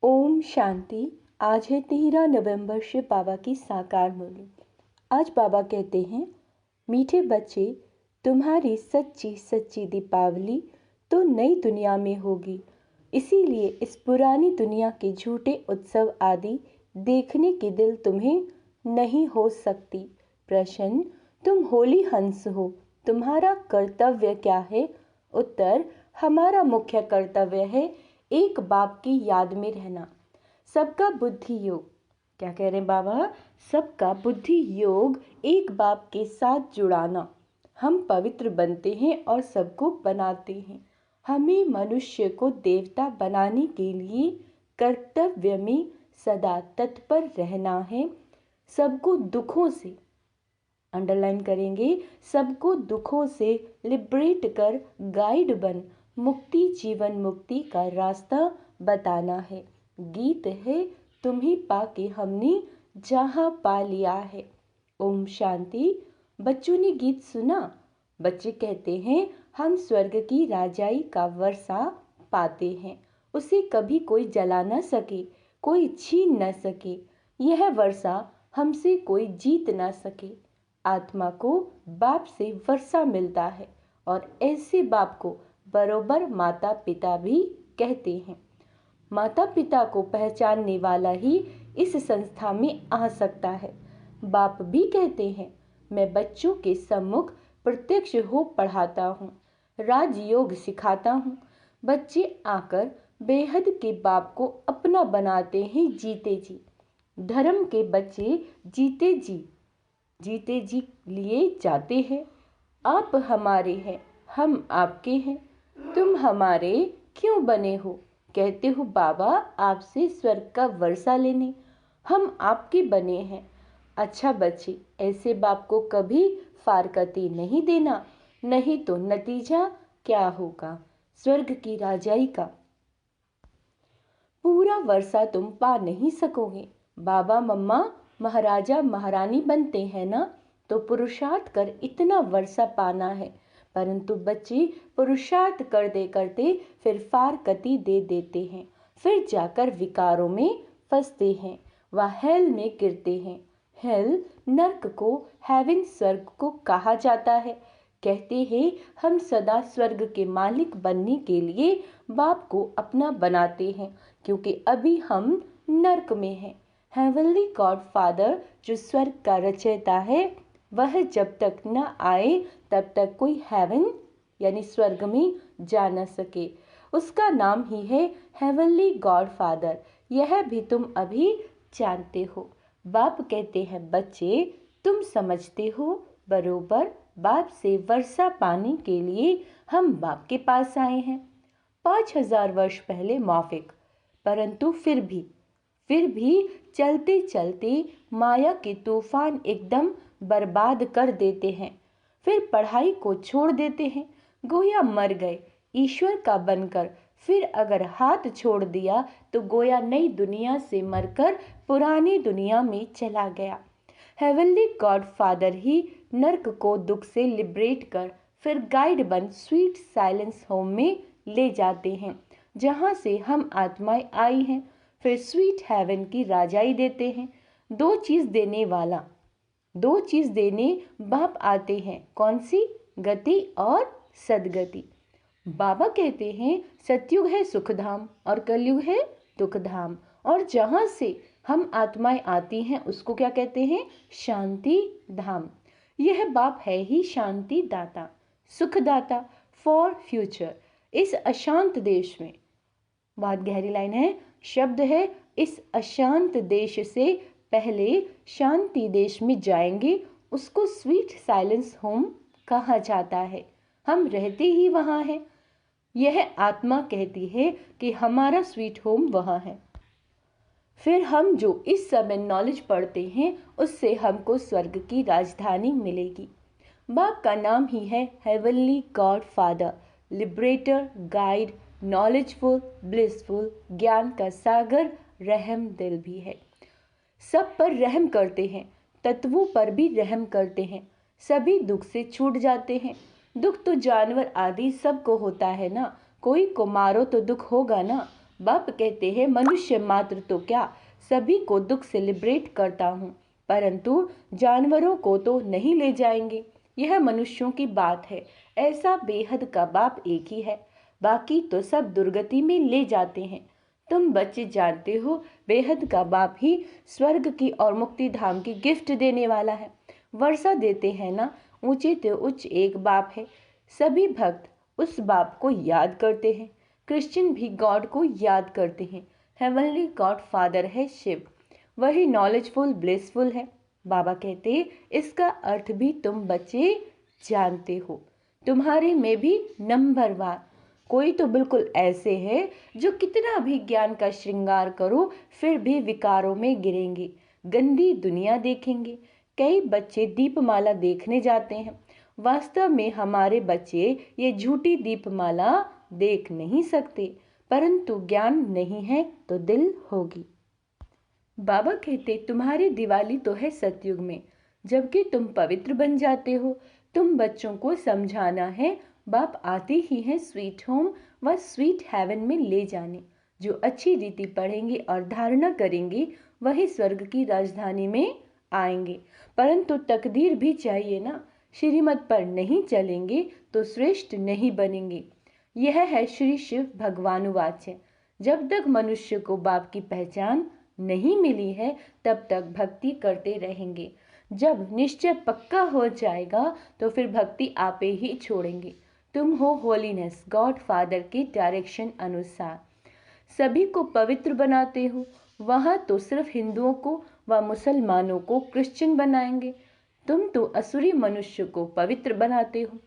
ओम शांति। आज है 13 नवंबर शिव बाबा की साकार मुरली। आज बाबा कहते हैं, मीठे बच्चे, तुम्हारी सच्ची सच्ची दीपावली तो नई दुनिया में होगी। इसीलिए इस पुरानी दुनिया के झूठे उत्सव आदि देखने के दिल तुम्हें नहीं हो सकती। प्रश्न, तुम होली हंस हो, तुम्हारा कर्तव्य क्या है? उत्तर, हमारा मुख्य कर्तव्य है एक बाप की याद में रहना। सबका बुद्धि योग, क्या कह रहे हैं बाबा? सबका बुद्धि योग एक बाप के साथ जुड़ाना। हम पवित्र बनते हैं और सबको बनाते हैं। हमें मनुष्य को देवता बनाने के लिए कर्तव्य में सदा तत्पर रहना है। सबको दुखों से, अंडरलाइन करेंगे, सबको दुखों से लिबरेट कर गाइड बन मुक्ति जीवन मुक्ति का रास्ता बताना है। गीत है, तुम्हें पाके हमने जहां पा लिया है। ओम शांति। बच्चों ने गीत सुना। बच्चे कहते हैं, हम स्वर्ग की राजाई का वर्षा पाते हैं। उसे कभी कोई जला न सके, कोई छीन न सके। यह वर्षा हमसे कोई जीत न सके। आत्मा को बाप से वर्षा मिलता है और ऐसे बाप को बरोबर माता पिता भी कहते हैं। माता पिता को पहचानने वाला ही इस संस्था में आ सकता है। बाप भी कहते हैं, मैं बच्चों के सम्मुख प्रत्यक्ष हो पढ़ाता हूँ, राजयोग सिखाता हूँ। बच्चे आकर बेहद के बाप को अपना बनाते हैं जीते जी। धर्म के बच्चे जीते जी लिए जाते हैं। आप हमारे हैं, हम आपके हैं, तुम हमारे क्यों बने हो? कहते हो बाबा आपसे स्वर्ग का वर्षा लेने, हम आपके बने हैं। अच्छा बच्चे, ऐसे बाप को कभी फारकती नहीं देना, नहीं तो नतीजा क्या होगा? स्वर्ग की राजाई का पूरा वर्षा तुम पा नहीं सकोगे। बाबा मम्मा महाराजा महारानी बनते हैं ना, तो पुरुषार्थ कर इतना वर्षा पाना है। परंतु बच्चे पुरुषार्थ करते फिर फारकती दे देते हैं, फिर जाकर विकारों में फंसते हैं, वह हेल में गिरते हैं। हेल नर्क को, हेवन स्वर्ग को कहा जाता है। कहते हैं, हम सदा स्वर्ग के मालिक बनने के लिए बाप को अपना बनाते हैं, क्योंकि अभी हम नर्क में हैं। हेवनली गॉड फादर जो स्वर्ग का रचयिता है, वह जब तक न आए तब तक कोई हेवन यानी स्वर्ग में जा न सके। उसका नाम ही है हेवनली गॉड फादर। यह भी तुम अभी जानते हो। बाप कहते हैं, बच्चे तुम समझते हो बरोबर बाप से वर्षा पाने के लिए हम बाप के पास आए हैं 5000 वर्ष पहले मौफिक। परंतु फिर भी चलते चलते माया के तूफान एकदम बर्बाद कर देते हैं। फिर पढ़ाई को छोड़ देते हैं, गोया मर गए ईश्वर का बनकर। फिर अगर हाथ छोड़ दिया तो गोया नई दुनिया से मरकर पुरानी दुनिया में चला गया। हेवनली गॉड फादर ही नर्क को दुख से लिबरेट कर फिर गाइड बन स्वीट साइलेंस होम में ले जाते हैं, जहां से हम आत्माएं आई हैं। फिर स्वीट हेवन की राजाई देते हैं। दो चीज देने बाप आते हैं। कौन सी? गति और सदगति। बाबा कहते हैं, सतयुग है सुखधाम और कलयुग है दुखधाम, और जहां से हम आत्माएं आती हैं उसको क्या कहते हैं? शांति धाम। यह बाप है ही शांति दाता, सुखदाता फॉर फ्यूचर। इस अशांत देश में, बहुत गहरी लाइन है, शब्द है, इस अशांत देश से पहले शांति देश में जाएंगे, उसको स्वीट साइलेंस होम कहा जाता है। हम रहते ही वहां हैं। यह आत्मा कहती है कि हमारा स्वीट होम वहां है। फिर हम जो इस समय नॉलेज पढ़ते हैं उससे हमको स्वर्ग की राजधानी मिलेगी। बाप का नाम ही है heavenly God father, liberator, guide, knowledgeful, blissful, ज्ञान का सागर, रहम दिल भी है। सब पर रहम करते हैं, तत्वों पर भी रहम करते हैं। सभी दुख से छूट जाते हैं। दुख तो जानवर आदि सबको होता है ना, कोई को मारो तो दुख होगा ना। बाप कहते हैं मनुष्य मात्र तो क्या, सभी को दुख से लिबरेट करता हूँ, परंतु जानवरों को तो नहीं ले जाएंगे। यह मनुष्यों की बात है। ऐसा बेहद का बाप एक ही है, बाकी तो सब दुर्गति में ले जाते हैं। तुम बच्चे जानते हो बेहद का बाप ही स्वर्ग की और मुक्ति धाम की गिफ्ट देने वाला है। वर्षा देते हैं ना, ऊंचे तो उच्च एक बाप है। सभी भक्त उस बाप को याद करते हैं। क्रिश्चियन भी गॉड को याद करते हैं। हेवनली गॉड फादर है शिव, वही नॉलेजफुल ब्लिसफुल है। बाबा कहते इसका अर्थ भी तुम बच्चे जानते हो। तुम्हारे में भी नंबर वन कोई तो बिल्कुल ऐसे है जो कितना भी ज्ञान का श्रृंगार करो फिर भी विकारों में गिरेंगे, गंदी दुनिया देखेंगे। कई बच्चे दीपमाला देखने जाते हैं, वास्तव में हमारे बच्चे ये झूठी दीपमाला देख नहीं सकते, परंतु ज्ञान नहीं है तो दिल होगी। बाबा कहते तुम्हारी दिवाली तो है सतयुग में, जबकि तुम पवित्र बन जाते हो। तुम बच्चों को समझाना है बाप आते ही हैं स्वीट होम व स्वीट हेवन में ले जाने। जो अच्छी रीति पढ़ेंगे और धारणा करेंगे वही स्वर्ग की राजधानी में आएंगे। परंतु तकदीर भी चाहिए ना, श्रीमत पर नहीं चलेंगे तो श्रेष्ठ नहीं बनेंगे। यह है श्री शिव भगवानुवाच्य। जब तक मनुष्य को बाप की पहचान नहीं मिली है तब तक भक्ति करते रहेंगे। जब निश्चय पक्का हो जाएगा तो फिर भक्ति आपे ही छोड़ेंगे। तुम हो होलीनेस गॉड फादर के डायरेक्शन अनुसार सभी को पवित्र बनाते हो। वहाँ तो सिर्फ हिंदुओं को व मुसलमानों को क्रिश्चियन बनाएंगे, तुम तो असुरी मनुष्य को पवित्र बनाते हो।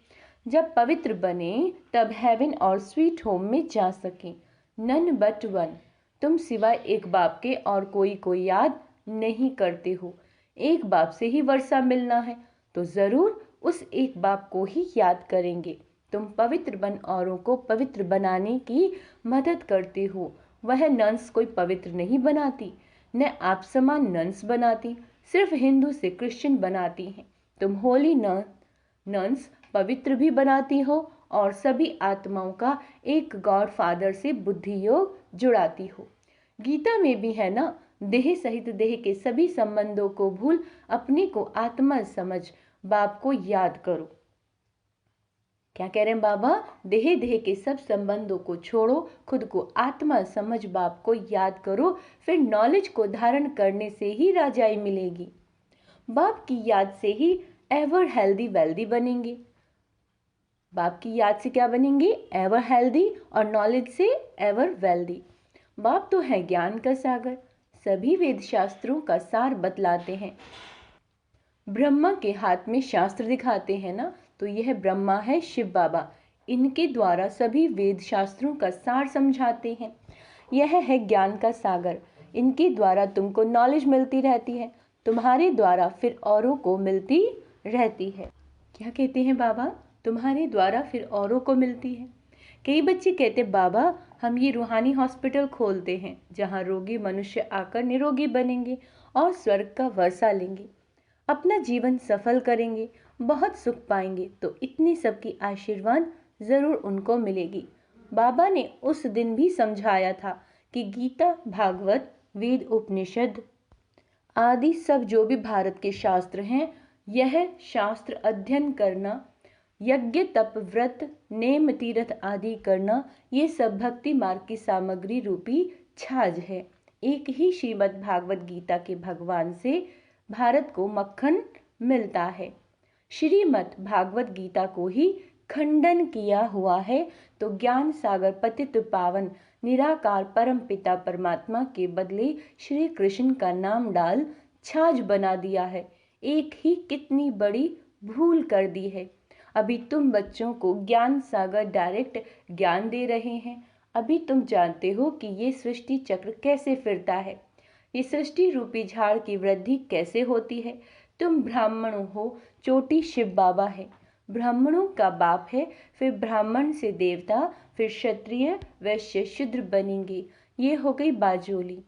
जब पवित्र बने तब हेवन और स्वीट होम में जा सकें। नन बट वन, तुम सिवाय एक बाप के और कोई को याद नहीं करते हो। एक बाप से ही वर्षा मिलना है तो जरूर उस एक बाप को ही याद करेंगे। तुम पवित्र बन औरों को पवित्र बनाने की मदद करते हो। वह नन्स कोई पवित्र नहीं बनाती, न आप समान नन्स बनाती, सिर्फ हिंदू से क्रिश्चियन बनाती हैं। तुम होली नन्स पवित्र भी बनाती हो और सभी आत्माओं का एक गॉड फादर से बुद्धि योग जुड़ाती हो। गीता में भी है ना, देह सहित देह के सभी संबंधों को भूल अपने को आत्मा समझ बाप को याद करो। क्या कह रहे हैं बाबा? देह देह के सब संबंधों को छोड़ो, खुद को आत्मा समझ बाप को याद करो, फिर नॉलेज को धारण करने से ही राजाई मिलेगी। बाप की याद से ही एवर हेल्दी वेल्दी बनेंगे। बाप की याद से क्या बनेंगे? एवर हेल्दी, और नॉलेज से एवर वेल्दी। बाप तो है ज्ञान का सागर, सभी वेद शास्त्रों का सार बतलाते हैं। ब्रह्मा के हाथ में शास्त्र दिखाते हैं ना, तो यह ब्रह्मा है शिव बाबा। इनके द्वारा सभी वेद शास्त्रों का सार समझाते हैं। यह है ज्ञान का सागर, इनके द्वारा तुमको नॉलेज मिलती रहती है, तुम्हारे द्वारा फिर औरों को मिलती रहती है। क्या कहते हैं बाबा? तुम्हारे द्वारा फिर औरों को मिलती है। कई बच्चे कहते बाबा हम ये रूहानी हॉस्पिटल खोलते हैं जहाँ रोगी मनुष्य आकर निरोगी बनेंगे और स्वर्ग का वर्षा लेंगे, अपना जीवन सफल करेंगे, बहुत सुख पाएंगे। तो इतनी सबकी आशीर्वाद जरूर उनको मिलेगी। बाबा ने उस दिन भी समझाया था कि गीता, भागवत, वेद, उपनिषद आदि सब जो भी भारत के शास्त्र हैं, यह शास्त्र अध्ययन करना, यज्ञ तप व्रत नेम तीर्थ आदि करना, ये सब भक्ति मार्ग की सामग्री रूपी छाछ है। एक ही श्रीमद् भागवत गीता के भगवान से भारत को मक्खन मिलता है। श्रीमद् भागवत गीता को ही खंडन किया हुआ है तो ज्ञान सागर पतित पावन निराकार परम पिता परमात्मा के बदले श्री कृष्ण का नाम डाल छाछ बना दिया है। एक ही कितनी बड़ी भूल कर दी है। अभी तुम बच्चों को ज्ञान सागर डायरेक्ट ज्ञान दे रहे हैं। अभी तुम जानते हो कि ये सृष्टि चक्र कैसे फिरता है, ये सृष्टि रूपी झाड़ की वृद्धि कैसे होती है। तुम ब्राह्मणों हो, चोटी शिव बाबा है, ब्राह्मणों का बाप है, फिर ब्राह्मण से देवता, फिर क्षत्रिय वैश्य शूद्र बनेंगे। ये हो गई बाजोली।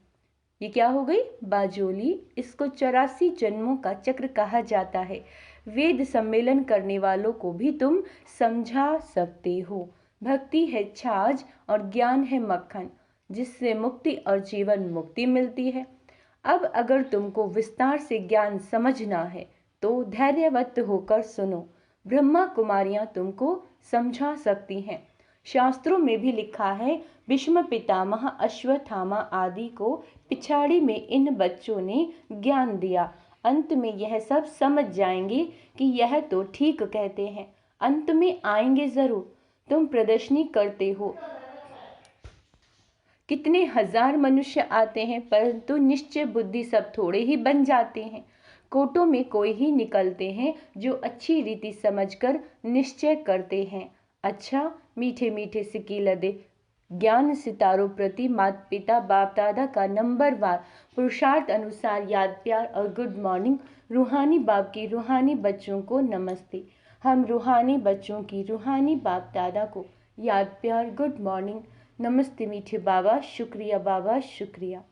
ये क्या हो गई? बाजोली। इसको 84 जन्मों का चक्र कहा जाता है। वेद सम्मेलन करने वालों को भी तुम समझा सकते हो। भक्ति है छाछ और ज्ञान है मक्खन। जिससे मुक्ति और जीवन मुक्ति मिलती है। अब अगर तुमको विस्तार से ज्ञान समझना है तो धैर्यवत होकर सुनो। ब्रह्मा कुमारियां तुमको समझा सकती हैं। शास्त्रों में भी लिखा है, भीष्म पितामह अश्वत्थामा आदि को पिछाड़ी में इन बच्चों ने ज्ञान दिया। अंत में यह सब समझ जाएंगे कि यह तो ठीक कहते हैं। अंत में आएंगे जरूर। तुम प्रदर्शनी करते हो, कितने हजार मनुष्य आते हैं, परंतु निश्चय बुद्धि सब थोड़े ही बन जाते हैं। कोटों में कोई ही निकलते हैं जो अच्छी रीति समझकर निश्चय करते हैं। अच्छा, मीठे मीठे सिक्की लदे ज्ञान सितारों प्रति माता पिता बाप दादा का नंबरवार पुरुषार्थ अनुसार याद प्यार और गुड मॉर्निंग। रूहानी बाप की रूहानी बच्चों को नमस्ते। हम रूहानी बच्चों की रूहानी बाप दादा को याद प्यार गुड मॉर्निंग। नमस्ते मीठे बाबा, शुक्रिया बाबा, शुक्रिया।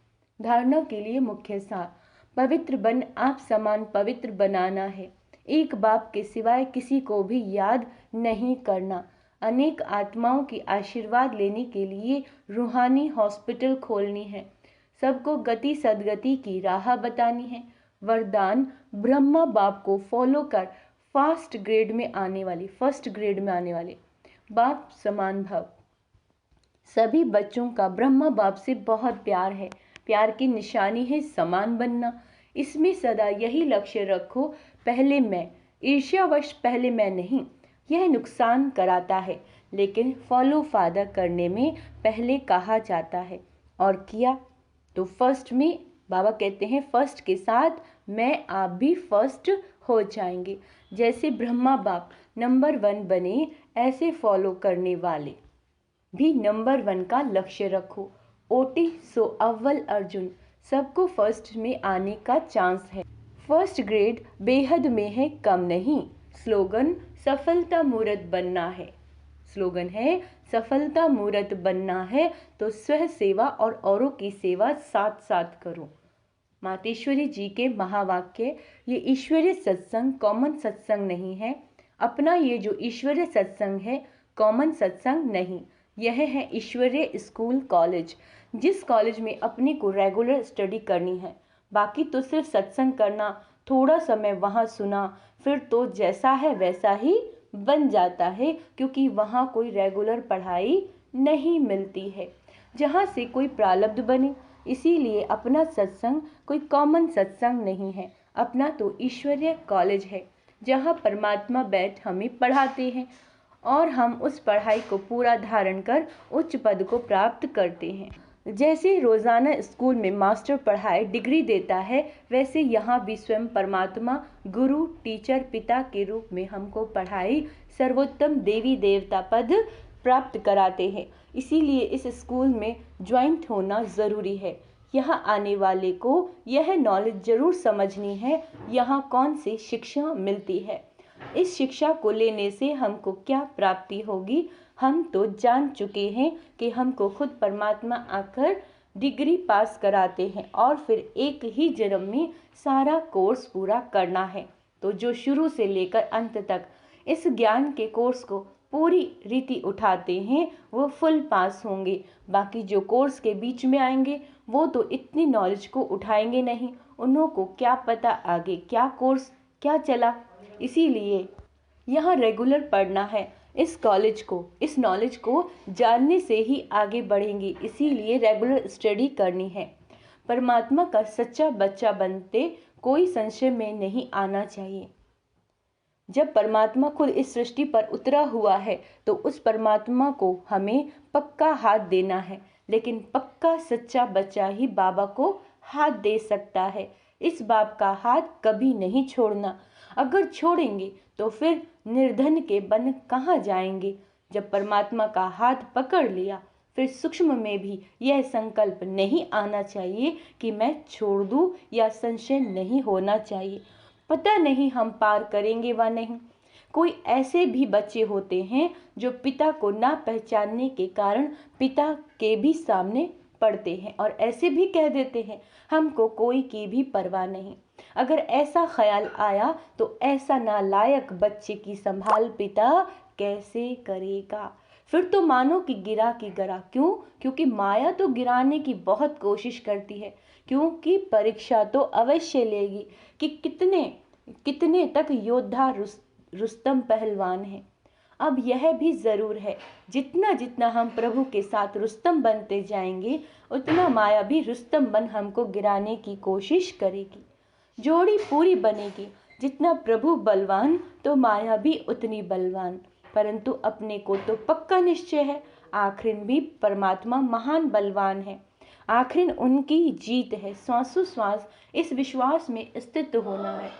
धारणा के लिए मुख्य सार, पवित्र बन आप समान पवित्र बनाना है। एक बाप के सिवाय किसी को भी याद नहीं करना। अनेक आत्माओं की आशीर्वाद लेने के लिए रूहानी हॉस्पिटल खोलनी है। सबको गति सदगति की राह बतानी है। वरदान, ब्रह्मा बाप को फॉलो कर फर्स्ट ग्रेड में आने वाले बाप समान भव। सभी बच्चों का ब्रह्मा बाप से बहुत प्यार है। प्यार की निशानी है समान बनना। इसमें सदा यही लक्ष्य रखो, पहले मैं, ईर्ष्यावश पहले मैं नहीं। यह नुकसान कराता है, लेकिन फॉलो फादर करने में पहले कहा जाता है और किया तो फर्स्ट में। बाबा कहते हैं फर्स्ट के साथ मैं आप भी फर्स्ट हो जाएंगे। जैसे ब्रह्मा बाप नंबर 1 बने, ऐसे फॉलो करने वाले भी नंबर 1 का लक्ष्य रखो। ओटी सो अव्वल अर्जुन, सबको फर्स्ट में आने का चांस है। फर्स्ट ग्रेड बेहद में है, कम नहीं। स्लोगन, सफलता मूर्त बनना है। स्लोगन है सफलता मूर्त बनना है तो स्व सेवा और औरों की सेवा साथ साथ करो। मातेश्वरी जी के महावाक्य, ये ईश्वरीय सत्संग कॉमन सत्संग नहीं है। अपना ये जो ईश्वरीय सत्संग है कॉमन सत्संग नहीं, यह है ईश्वरीय स्कूल कॉलेज, जिस कॉलेज में अपने को रेगुलर स्टडी करनी है। बाकी तो सिर्फ सत्संग करना, थोड़ा समय वहाँ सुना, फिर तो जैसा है वैसा ही बन जाता है, क्योंकि वहाँ कोई रेगुलर पढ़ाई नहीं मिलती है जहाँ से कोई प्रारब्ध बने। इसीलिए अपना सत्संग कोई कॉमन सत्संग नहीं है। अपना तो ईश्वरीय कॉलेज है, जहाँ परमात्मा बैठ हमें पढ़ाते हैं और हम उस पढ़ाई को पूरा धारण कर उच्च पद को प्राप्त करते हैं। जैसे रोजाना स्कूल में मास्टर पढ़ाए डिग्री देता है, वैसे यहाँ भी स्वयं परमात्मा गुरु टीचर पिता के रूप में हमको पढ़ाई सर्वोत्तम देवी देवता पद प्राप्त कराते हैं। इसीलिए इस स्कूल में ज्वाइंट होना ज़रूरी है। यहाँ आने वाले को यह नॉलेज जरूर समझनी है, यहाँ कौन सी शिक्षा मिलती है, इस शिक्षा को लेने से हमको क्या प्राप्ति होगी। हम तो जान चुके हैं कि हमको खुद परमात्मा आकर डिग्री पास कराते हैं और फिर एक ही जन्म में सारा कोर्स पूरा करना है। तो जो शुरू से लेकर अंत तक इस ज्ञान के कोर्स को पूरी रीति उठाते हैं वो फुल पास होंगे। बाकी जो कोर्स के बीच में आएंगे वो तो इतनी नॉलेज को उठाएंगे नहीं, उन्हों को क्या पता आगे क्या कोर्स क्या चला। इसीलिए यहाँ रेगुलर पढ़ना है। इस कॉलेज को, इस नॉलेज को जानने से ही आगे बढ़ेंगे। इसीलिए रेगुलर स्टडी करनी है। परमात्मा का सच्चा बच्चा बनते कोई संशय में नहीं आना चाहिए। जब परमात्मा खुद इस सृष्टि पर उतरा हुआ है तो उस परमात्मा को हमें पक्का हाथ देना है, लेकिन पक्का सच्चा बच्चा ही बाबा को हाथ दे सकता है। इस बाप का हाथ कभी नहीं छोड़ना। अगर छोड़ेंगे तो फिर निर्धन के बन कहाँ जाएंगे। जब परमात्मा का हाथ पकड़ लिया फिर सूक्ष्म में भी यह संकल्प नहीं आना चाहिए कि मैं छोड़ दूं, या संशय नहीं होना चाहिए पता नहीं हम पार करेंगे व नहीं। कोई ऐसे भी बच्चे होते हैं जो पिता को ना पहचानने के कारण पिता के भी सामने पड़ते हैं और ऐसे भी कह देते हैं हमको कोई की भी परवाह नहीं। अगर ऐसा ख्याल आया तो ऐसा नालायक बच्चे की संभाल पिता कैसे करेगा। फिर तो मानो कि गिरा की गिरा। क्यों? क्योंकि माया तो गिराने की बहुत कोशिश करती है, क्योंकि परीक्षा तो अवश्य लेगी कि कितने कितने तक योद्धा रुस्तम पहलवान है। अब यह भी जरूर है, जितना जितना हम प्रभु के साथ रुस्तम बनते जाएंगे, उतना माया भी रुस्तम बन हमको गिराने की कोशिश करेगी। जोड़ी पूरी बनेगी। जितना प्रभु बलवान तो माया भी उतनी बलवान। परंतु अपने को तो पक्का निश्चय है, आखिर भी परमात्मा महान बलवान है। आखिर उनकी जीत है। श्वासों श्वास इस विश्वास में स्थित होना है।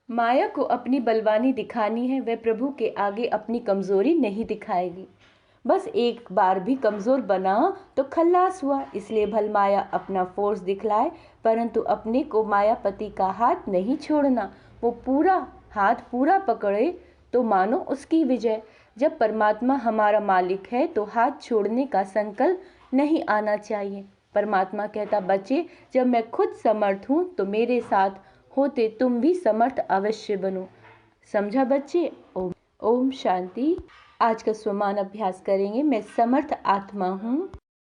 माया को अपनी बलवानी दिखानी है, वह प्रभु के आगे अपनी कमजोरी नहीं दिखाएगी। बस एक बार भी कमजोर बना तो खल्लास हुआ। इसलिए भल माया अपना फोर्स दिखलाए, परंतु अपने को मायापति का हाथ नहीं छोड़ना। वो हाथ पूरा पकड़े तो मानो उसकी विजय। जब परमात्मा हमारा मालिक है तो हाथ छोड़ने का संकल्प नहीं आना चाहिए। परमात्मा कहता, बच्चे जब मैं खुद समर्थ हूँ तो मेरे साथ होते तुम भी समर्थ अवश्य बनो। समझा बच्चे? ओम शांति। आज का स्वमान अभ्यास करेंगे। मैं समर्थ आत्मा हूँ,